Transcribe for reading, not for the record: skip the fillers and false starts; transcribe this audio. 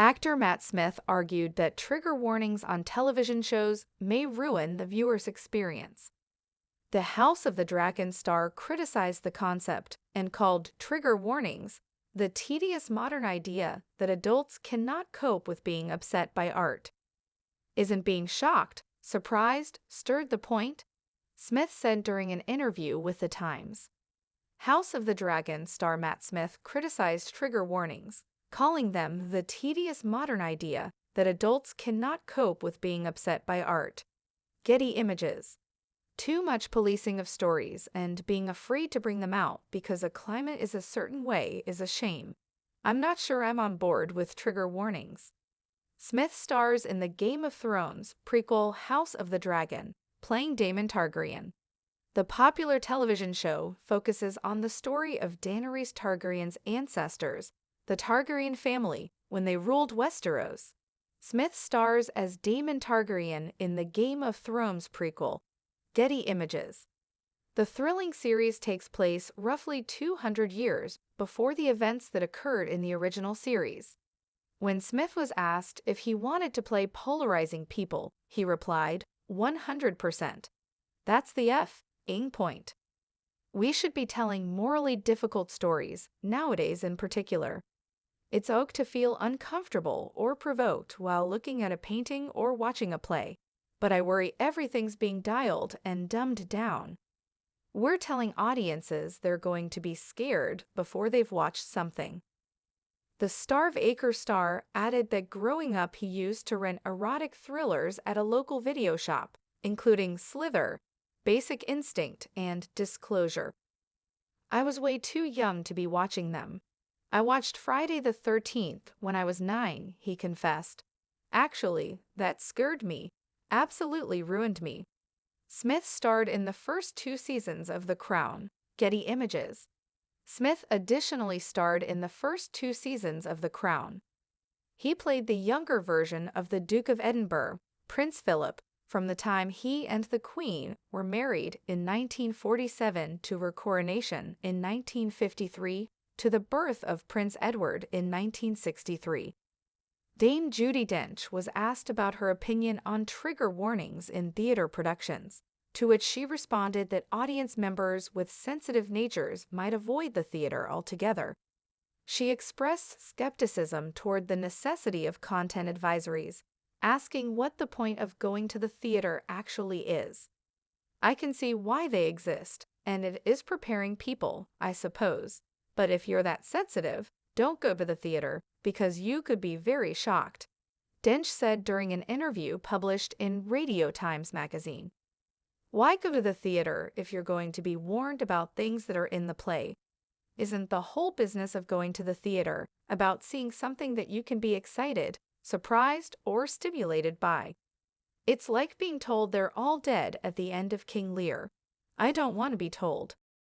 Actor Matt Smith argued that trigger warnings on television shows may ruin the viewer's experience. The House of the Dragon star criticized the concept and called trigger warnings the tedious modern idea that adults cannot cope with being upset by art. Isn't being shocked, surprised, stirred the point? Smith said during an interview with The Times. House of the Dragon star Matt Smith criticized trigger warnings, calling them the tedious modern idea that adults cannot cope with being upset by art. Getty Images. Too much policing of stories and being afraid to bring them out because a climate is a certain way is a shame. I'm not sure I'm on board with trigger warnings. Smith stars in the Game of Thrones prequel House of the Dragon, playing Daemon Targaryen. The popular television show focuses on the story of Daenerys Targaryen's ancestors, the Targaryen family, when they ruled Westeros. Smith stars as Daemon Targaryen in the Game of Thrones prequel, Getty Images. The thrilling series takes place roughly 200 years before the events that occurred in the original series. When Smith was asked if he wanted to play polarizing people, he replied, 100%. That's the F-ing point. We should be telling morally difficult stories, nowadays in particular. It's okay to feel uncomfortable or provoked while looking at a painting or watching a play, but I worry everything's being dialed and dumbed down. We're telling audiences they're going to be scared before they've watched something. The Starve Acre star added that growing up he used to rent erotic thrillers at a local video shop, including Slither, Basic Instinct, and Disclosure. I was way too young to be watching them. I watched Friday the 13th when I was 9, he confessed. Actually, that scared me, absolutely ruined me. Smith starred in the first 2 seasons of The Crown, Getty Images. Smith additionally starred in the first 2 seasons of The Crown. He played the younger version of the Duke of Edinburgh, Prince Philip, from the time he and the Queen were married in 1947 to her coronation in 1953 to the birth of Prince Edward in 1963. Dame Judi Dench was asked about her opinion on trigger warnings in theater productions, to which she responded that audience members with sensitive natures might avoid the theater altogether. She expressed skepticism toward the necessity of content advisories, asking what the point of going to the theater actually is. I can see why they exist, and it is preparing people, I suppose. But if you're that sensitive, don't go to the theater, because you could be very shocked, Dench said during an interview published in Radio Times magazine. Why go to the theater if you're going to be warned about things that are in the play? Isn't the whole business of going to the theater about seeing something that you can be excited, surprised, or stimulated by? It's like being told they're all dead at the end of King Lear. I don't want to be told.